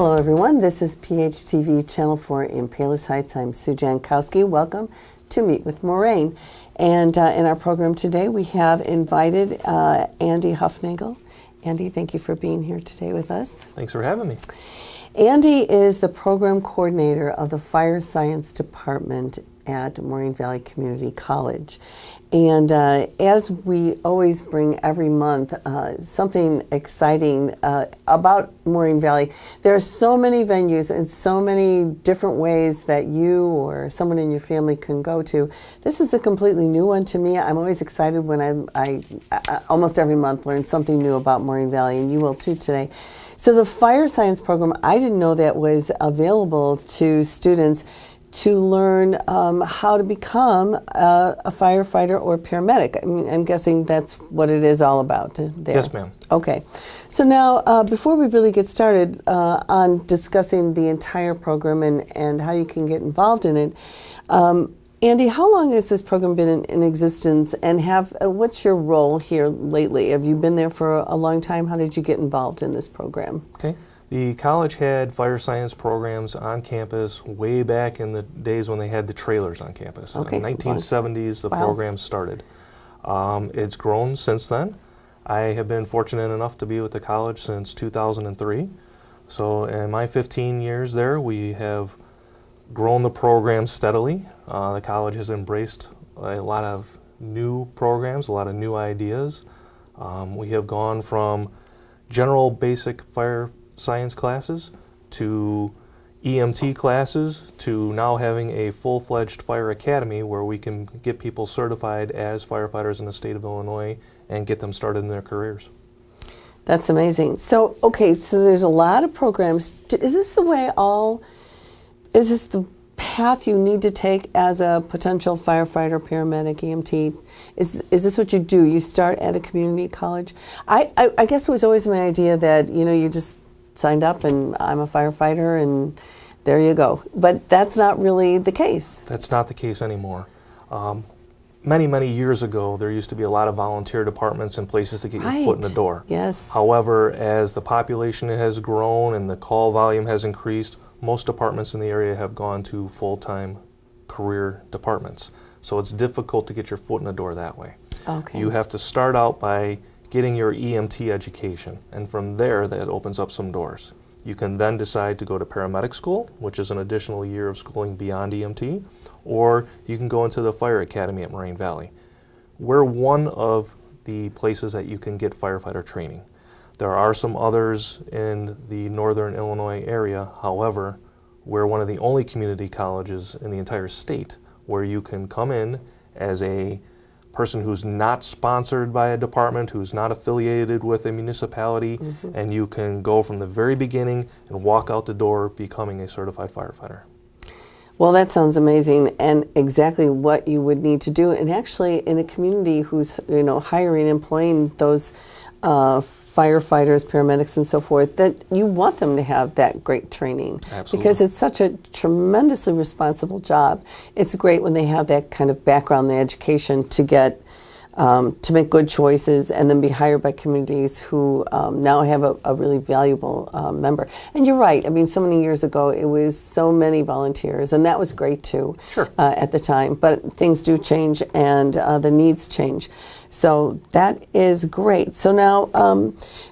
Hello everyone, this is PHTV Channel 4 in Palos Heights. I'm Sue Jankowski. Welcome to Meet with Moraine. And in our program today we have invited Andy Huffnagel. Andy, thank you for being here today with us. Thanks for having me. Andy is the program coordinator of the Fire Science Department at Moraine Valley Community College. And as we always bring every month something exciting about Moraine Valley, there are so many venues and so many different ways that you or someone in your family can go to. This is a completely new one to me. I'm always excited when I almost every month learn something new about Moraine Valley, and you will too today. So the Fire Science program, I didn't know that was available to students to learn how to become a firefighter or paramedic. I mean, I'm guessing that's what it is all about there. Yes, ma'am. Okay. So now, before we really get started on discussing the entire program and how you can get involved in it, Andy, how long has this program been in existence, and what's your role here lately? Have you been there for a long time? How did you get involved in this program? Okay. The college had fire science programs on campus way back in the days when they had the trailers on campus. Okay. In the 1970s, the program started. It's grown since then. I have been fortunate enough to be with the college since 2003. So in my 15 years there, we have grown the program steadily. The college has embraced a lot of new programs, a lot of new ideas. We have gone from general basic fire science classes to EMT classes to now having a full-fledged fire academy where we can get people certified as firefighters in the state of Illinois and get them started in their careers. That's amazing. So, okay, so there's a lot of programs. Is this the path you need to take as a potential firefighter, paramedic, EMT? Is this what you do? You start at a community college? I guess it was always my idea that, you just signed up and I'm a firefighter and there you go. But that's not really the case. That's not the case anymore. Many, many years ago, there used to be a lot of volunteer departments and places to get your foot in the door. Yes. However, as the population has grown and the call volume has increased, most departments in the area have gone to full-time career departments. So it's difficult to get your foot in the door that way. Okay. You have to start out by getting your EMT education, and from there that opens up some doors. You can then decide to go to paramedic school, which is an additional year of schooling beyond EMT, or you can go into the fire academy at Moraine Valley. We're one of the places that you can get firefighter training. There are some others in the northern Illinois area. However, we're one of the only community colleges in the entire state where you can come in as a person who's not sponsored by a department, who's not affiliated with a municipality, and you can go from the very beginning and walk out the door becoming a certified firefighter. Well, that sounds amazing and exactly what you would need to do. And actually in a community who's, hiring, employing those firefighters, paramedics, and so forth, that you want them to have that great training. Absolutely. Because it's such a tremendously responsible job. It's great when they have that kind of background, the education to get to make good choices and then be hired by communities who now have a really valuable member. And you're right. I mean, so many years ago, it was so many volunteers, and that was great too. Sure. At the time. But things do change, and the needs change. So that is great. So now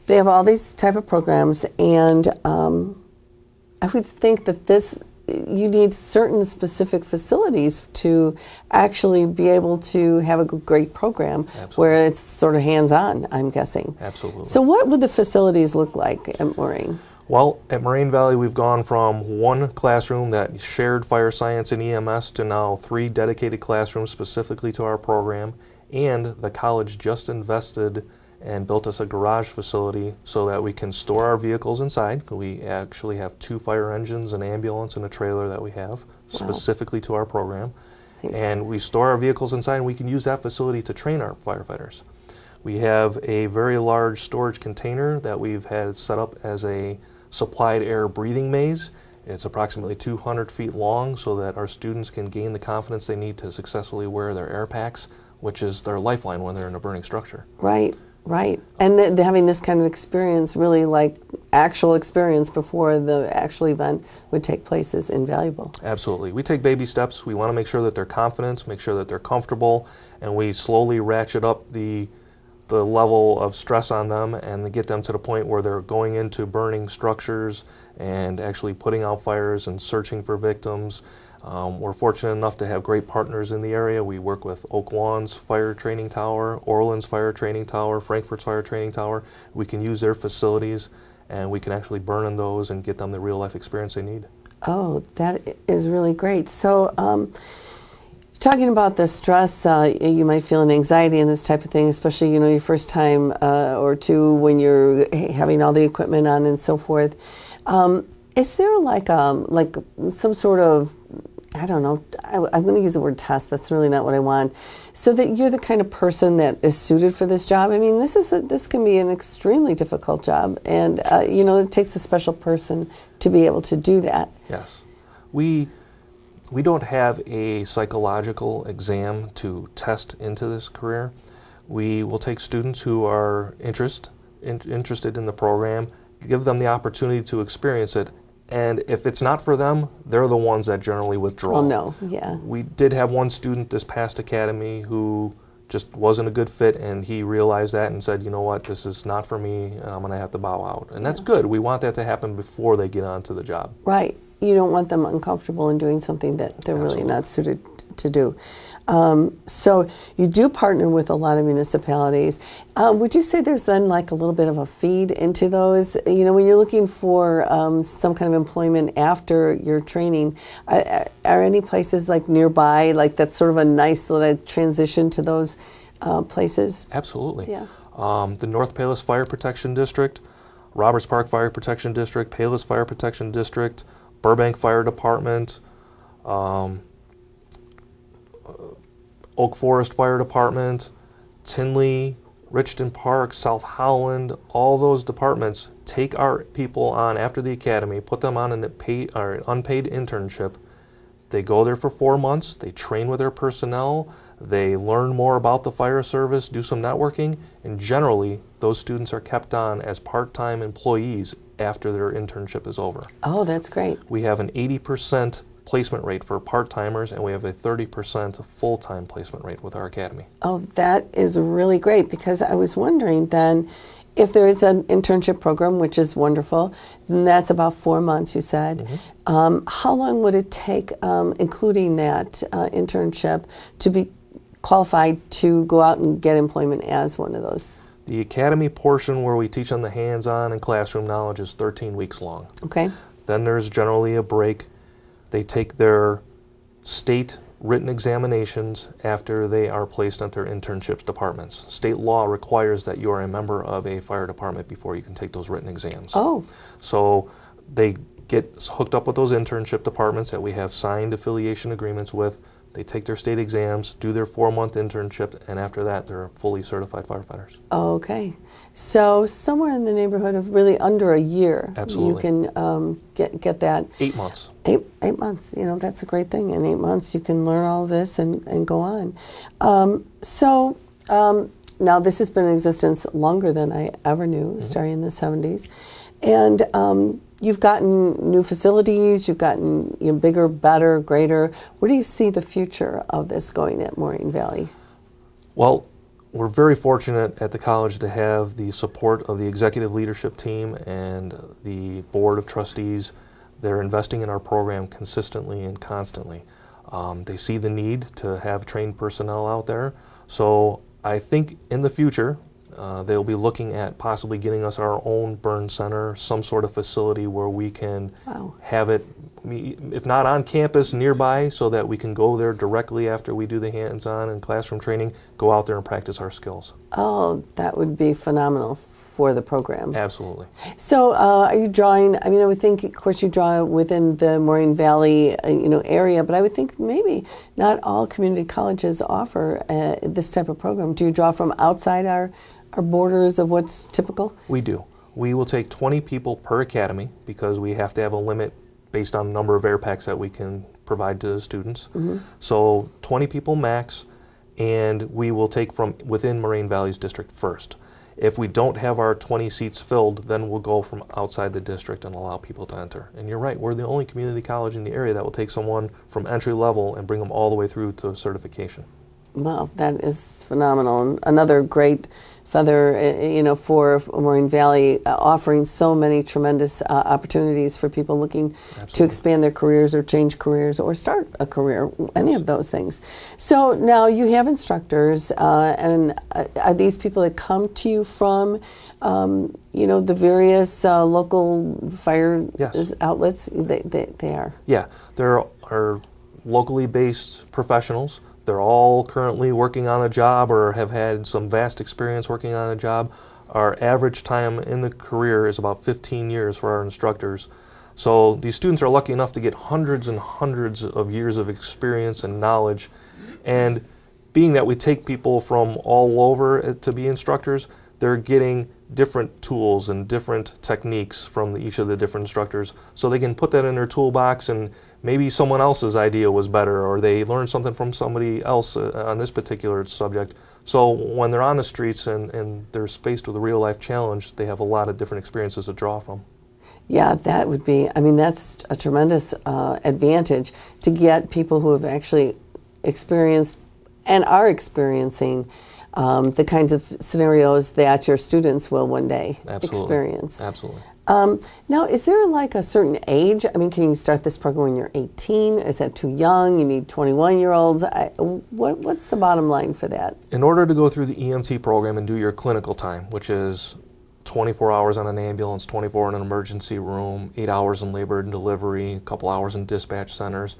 they have all these type of programs, and I would think that you need certain specific facilities to actually be able to have a great program. Absolutely. Where it's sort of hands-on, I'm guessing. Absolutely. So what would the facilities look like at Moraine? Well, at Moraine Valley, we've gone from one classroom that shared fire science and EMS to now 3 dedicated classrooms specifically to our program. And the college just invested and built us a garage facility so that we can store our vehicles inside. We actually have 2 fire engines, an ambulance, and a trailer that we have specifically to our program. Nice. And we store our vehicles inside, and we can use that facility to train our firefighters. We have a very large storage container that we've had set up as a supplied air breathing maze. It's approximately 200 feet long so that our students can gain the confidence they need to successfully wear their air packs, which is their lifeline when they're in a burning structure. Right. Right. And having this kind of experience, really like actual experience before the actual event would take place, is invaluable. Absolutely. We take baby steps. We want to make sure that they're confident, make sure that they're comfortable, and we slowly ratchet up the level of stress on them and get them to the point where they're going into burning structures and actually putting out fires and searching for victims. We're fortunate enough to have great partners in the area. We work with Oak Lawn's Fire Training Tower, Orland's Fire Training Tower, Frankfurt's Fire Training Tower. We can use their facilities, and we can actually burn in those and get them the real-life experience they need. Oh, that is really great. So, talking about the stress, you might feel an anxiety and this type of thing, especially, your first time or two when you're having all the equipment on and so forth. Is there like some sort of, I don't know, I'm going to use the word test, that's really not what I want, so that you're the kind of person that is suited for this job? I mean, this can be an extremely difficult job, and it takes a special person to be able to do that. Yes. We don't have a psychological exam to test into this career. We will take students who are interested in the program, give them the opportunity to experience it, and if it's not for them, they're the ones that generally withdraw. Oh, no, yeah. We did have one student this past academy who just wasn't a good fit, and he realized that and said, you know what, this is not for me, and I'm going to have to bow out. And that's good. We want that to happen before they get onto the job. Right. You don't want them uncomfortable in doing something that they're really not suited to do. So you do partner with a lot of municipalities. Would you say there's then like a little bit of a feed into those? When you're looking for some kind of employment after your training, are any places like nearby, like that's sort of a nice little transition to those places? Absolutely. Yeah. The North Palos Fire Protection District, Roberts Park Fire Protection District, Palos Fire Protection District, Burbank Fire Department, Oak Forest Fire Department, Tinley, Richton Park, South Howland, all those departments take our people on after the academy, put them on an unpaid internship. They go there for 4 months, they train with their personnel, they learn more about the fire service, do some networking, and generally those students are kept on as part-time employees after their internship is over. Oh, that's great. We have an 80% placement rate for part-timers, and we have a 30% full-time placement rate with our academy. Oh, that is really great, because I was wondering then, if there is an internship program, which is wonderful, then that's about 4 months, you said. Mm-hmm. How long would it take, including that internship, to be qualified to go out and get employment as one of those? The academy portion, where we teach them the hands-on and classroom knowledge, is 13 weeks long. Okay. Then there's generally a break. They take their state written examinations after they are placed at their internships departments. State law requires that you are a member of a fire department before you can take those written exams. Oh. So they get hooked up with those internship departments that we have signed affiliation agreements with. They take their state exams, do their 4-month internship, and after that, they're fully certified firefighters. Okay. So somewhere in the neighborhood of really under a year, absolutely, you can get that. 8 months. Eight months. That's a great thing. In 8 months, you can learn all of this and go on. Now this has been in existence longer than I ever knew, mm-hmm, starting in the 70s. And you've gotten new facilities, you've gotten bigger, better, greater. Where do you see the future of this going at Moraine Valley? Well, we're very fortunate at the college to have the support of the executive leadership team and the board of trustees. They're investing in our program consistently and constantly. They see the need to have trained personnel out there. So I think in the future, they'll be looking at possibly getting us our own burn center, some sort of facility where we can have it, if not on campus, nearby, so that we can go there directly after we do the hands-on and classroom training, go out there and practice our skills. Oh, that would be phenomenal for the program. Absolutely. So are you drawing, I would think, of course, you draw within the Moraine Valley area, but I would think maybe not all community colleges offer this type of program. Do you draw from outside our borders of what's typical? We do. We will take 20 people per academy, because we have to have a limit based on the number of air packs that we can provide to the students. Mm-hmm. So 20 people max, and we will take from within Moraine Valley's District 1st. If we don't have our 20 seats filled, then we'll go from outside the district and allow people to enter. And you're right, we're the only community college in the area that will take someone from entry level and bring them all the way through to certification. Wow, that is phenomenal. Another great feather, for Moraine Valley, offering so many tremendous opportunities for people looking to expand their careers or change careers or start a career, any of those things. So now you have instructors, and are these people that come to you from, the various local fire outlets? They are. Yeah, there are locally based professionals. They're all currently working on a job or have had some vast experience working on a job. Our average time in the career is about 15 years for our instructors. So these students are lucky enough to get hundreds and hundreds of years of experience and knowledge. And being that we take people from all over to be instructors, they're getting different tools and different techniques from each of the different instructors, so they can put that in their toolbox, and maybe someone else's idea was better, or they learned something from somebody else on this particular subject. So when they're on the streets and they're faced with a real life challenge, they have a lot of different experiences to draw from. Yeah, that would be, that's a tremendous advantage to get people who have actually experienced and are experiencing the kinds of scenarios that your students will one day experience. Absolutely. Now, is there like a certain age? Can you start this program when you're 18? Is that too young? You need 21-year-olds? What's the bottom line for that? In order to go through the EMT program and do your clinical time, which is 24 hours on an ambulance, 24 in an emergency room, 8 hours in labor and delivery, a couple hours in dispatch centers,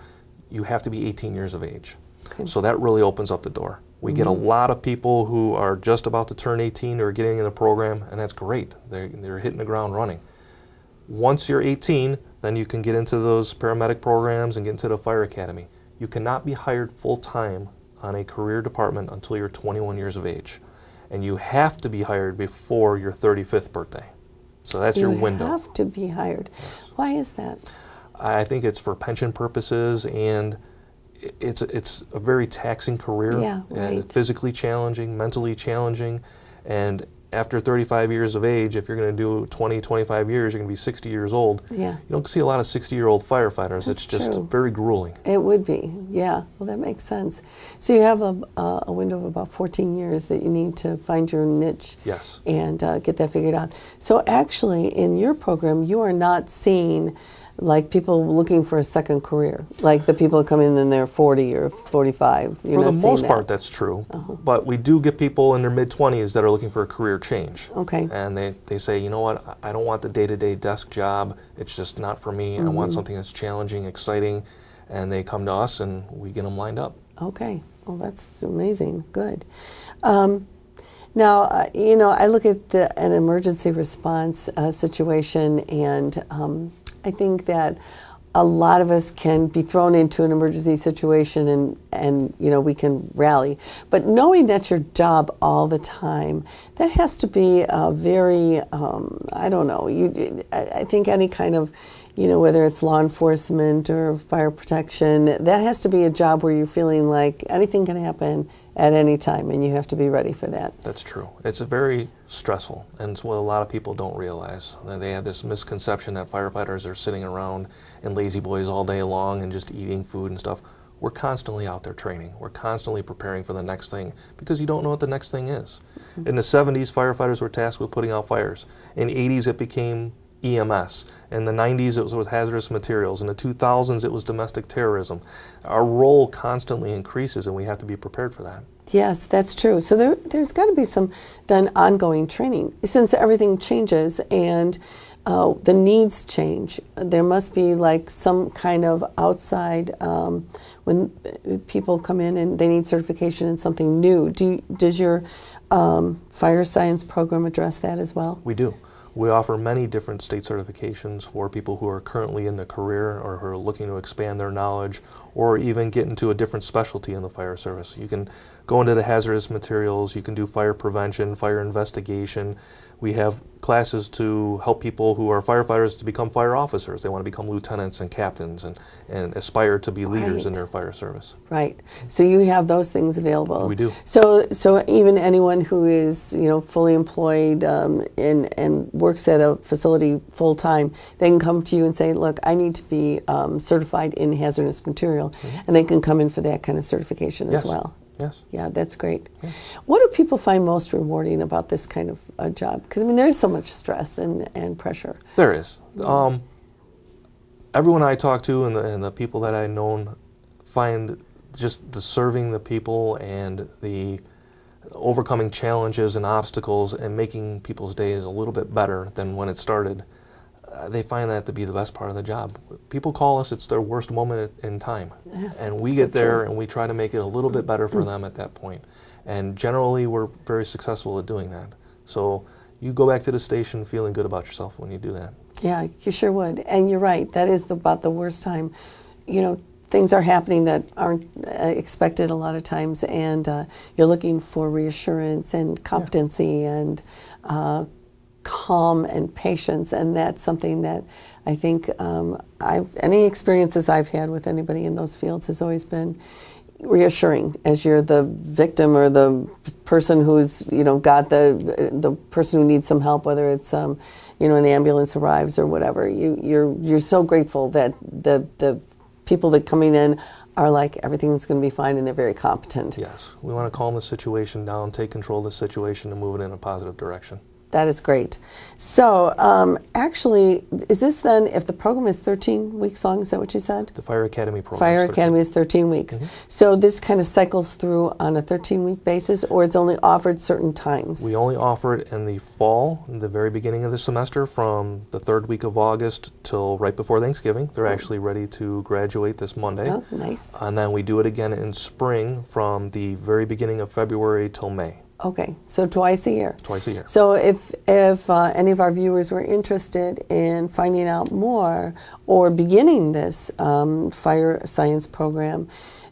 you have to be 18 years of age. Okay. So that really opens up the door. We get a lot of people who are just about to turn 18 or getting in the program, and that's great. They're hitting the ground running. Once you're 18, then you can get into those paramedic programs and get into the fire academy. You cannot be hired full-time on a career department until you're 21 years of age. And you have to be hired before your 35th birthday. So that's your window. You have to be hired. Yes. Why is that? I think it's for pension purposes, and it's a very taxing career. Yeah, right. Physically challenging, mentally challenging, and after 35 years of age, if you're going to do 20, 25 years, you're going to be 60 years old. Yeah. You don't see a lot of 60-year-old firefighters. That's it's just true. Very grueling. It would be, yeah. Well, that makes sense. So you have a window of about 14 years that you need to find your niche. Yes. And get that figured out. So actually, in your program, you are not seeing like people looking for a second career, like the people that come in and they're 40 or 45. For the most part, that's true. But we do get people in their mid-20s that are looking for a career change. Okay. And they say, you know what, I don't want the day-to-day desk job. It's just not for me. I want something that's challenging, exciting. And they come to us and we get them lined up. Okay. Well, that's amazing. Good. Now, I look at an emergency response situation, and I think that a lot of us can be thrown into an emergency situation and we can rally. But knowing that's your job all the time, that has to be a very, I don't know, I think any kind of, whether it's law enforcement or fire protection, that has to be a job where you're feeling like anything can happen at any time, and you have to be ready for that. That's true. It's very stressful, and it's what a lot of people don't realize. They have this misconception that firefighters are sitting around and lazy boys all day long and just eating food and stuff. We're constantly out there training. We're constantly preparing for the next thing because you don't know what the next thing is. In the 70s, firefighters were tasked with putting out fires. In the 80s, it became EMS. In the 90s, it was with hazardous materials. In the 2000s, it was domestic terrorism. Our role constantly increases, and we have to be prepared for that. Yes, that's true. So there's got to be some then ongoing training. Since everything changes and the needs change, there must be like some kind of outside, when people come in and they need certification in something new. Does your fire science program address that as well? We do. We offer many different state certifications for people who are currently in the career or who are looking to expand their knowledge or even get into a different specialty in the fire service. You can go into the hazardous materials, you can do fire prevention, fire investigation. We have classes to help people who are firefighters to become fire officers. They want to become lieutenants and captains and aspire to be leaders in their fire service. Right. So you have those things available. We do. So even anyone who is, you know, fully employed and works at a facility full time, they can come to you and say, look, I need to be certified in hazardous material, and they can come in for that kind of certification as well. Yes. Yeah, that's great. Yeah. What do people find most rewarding about this kind of job? Because, I mean, there's so much stress and pressure. There is. Everyone I talk to and the people that I've known find just the serving the people and the overcoming challenges and obstacles and making people's days a little bit better than when it started. They find that to be the best part of the job. People call us, it's their worst moment in time. Yeah, and we get there and we try to make it a little bit better for them at that point. And generally we're very successful at doing that. So you go back to the station feeling good about yourself when you do that. Yeah, you sure would. And you're right, that is about the worst time. You know, things are happening that aren't expected a lot of times, and you're looking for reassurance and competency and calm and patience, and that's something that I think any experiences I've had with anybody in those fields has always been reassuring as you're the victim or the person who's, you know, got the person who needs some help, whether it's you know, an ambulance arrives or whatever. You're so grateful that the people that coming in are like, everything's going to be fine, and they're very competent. Yes, we want to calm the situation down, take control of the situation, and move it in a positive direction. That is great. So actually, is this then, if the program is 13 weeks long, is that what you said? The Fire Academy program. Fire Academy is 13 weeks. So this kind of cycles through on a 13-week basis, or it's only offered certain times? We only offer it in the fall, in the very beginning of the semester, from the 3rd week of August till right before Thanksgiving. They're actually ready to graduate this Monday. Oh, nice. And then we do it again in spring from the very beginning of February till May. Okay, so twice a year. Twice a year. So if any of our viewers were interested in finding out more or beginning this fire science program,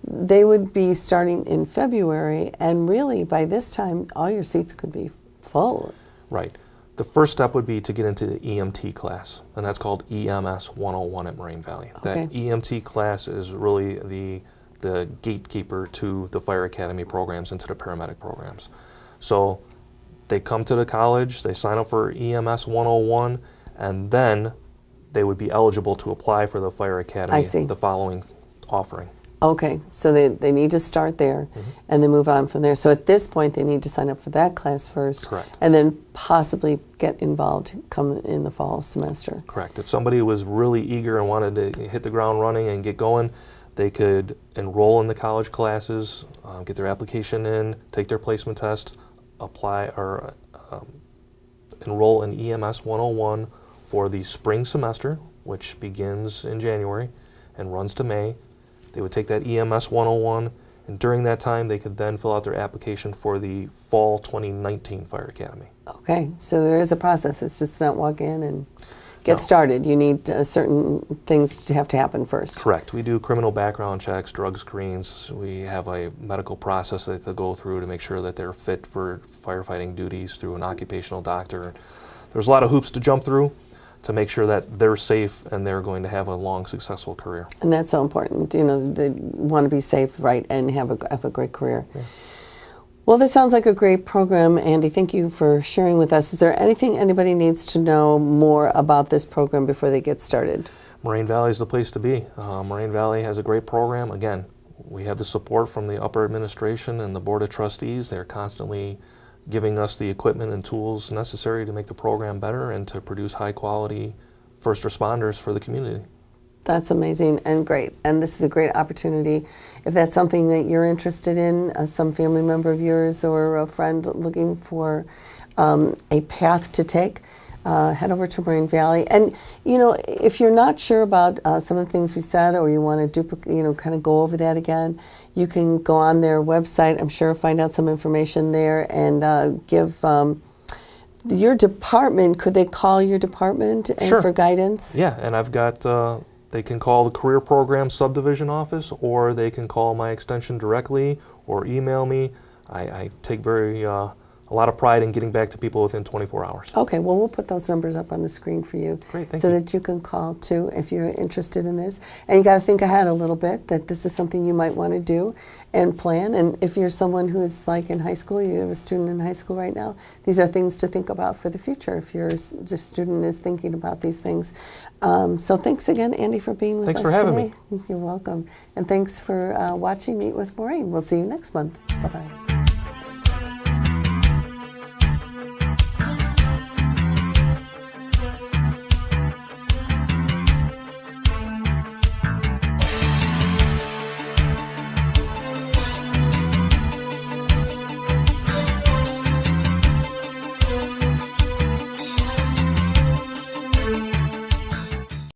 they would be starting in February, and really by this time all your seats could be full. Right. The first step would be to get into the EMT class, and that's called EMS 101 at Moraine Valley. Okay. That EMT class is really the gatekeeper to the Fire Academy programs and to the paramedic programs. So they come to the college, they sign up for EMS 101, and then they would be eligible to apply for the Fire Academy the following offering. Okay, so they need to start there and then move on from there. So at this point they need to sign up for that class first. Correct. And then possibly get involved come in the fall semester. Correct. If somebody was really eager and wanted to hit the ground running and get going, they could enroll in the college classes, get their application in, take their placement test, apply or enroll in EMS 101 for the spring semester, which begins in January and runs to May. They would take that EMS 101, and during that time they could then fill out their application for the fall 2019 Fire Academy. Okay, so there is a process. It's just not walk in and get started. You need certain things to have to happen first. Correct. We do criminal background checks, drug screens. We have a medical process that they go through to make sure that they're fit for firefighting duties through an occupational doctor. There's a lot of hoops to jump through to make sure that they're safe and they're going to have a long, successful career. And that's so important. You know, they want to be safe, right, and have a great career. Yeah. Well, this sounds like a great program, Andy. Thank you for sharing with us. Is there anything anybody needs to know more about this program before they get started? Moraine Valley is the place to be. Moraine Valley has a great program. Again, we have the support from the upper administration and the Board of Trustees. They're constantly giving us the equipment and tools necessary to make the program better and to produce high-quality first responders for the community. That's amazing and great. And this is a great opportunity. If that's something that you're interested in, some family member of yours or a friend looking for a path to take, head over to Moraine Valley. And, you know, if you're not sure about some of the things we said, or you want to duplicate, you know, kind of go over that again, you can go on their website, I'm sure, find out some information there, and give your department, could they call your department and for guidance? Yeah, and I've got, they can call the Career Program Subdivision Office, or they can call my extension directly or email me. I take very a lot of pride in getting back to people within 24 hours. Okay, well, we'll put those numbers up on the screen for you. Great, thank so you. that you can call too if you're interested in this. And you got to think ahead a little bit that this is something you might want to do and plan. And if you're someone who is like in high school, you have a student in high school right now, these are things to think about for the future if your student is thinking about these things. So thanks again, Andy, for being with us today. Thanks for having me. You're welcome. And thanks for watching Meet with Moraine. We'll see you next month. Bye-bye.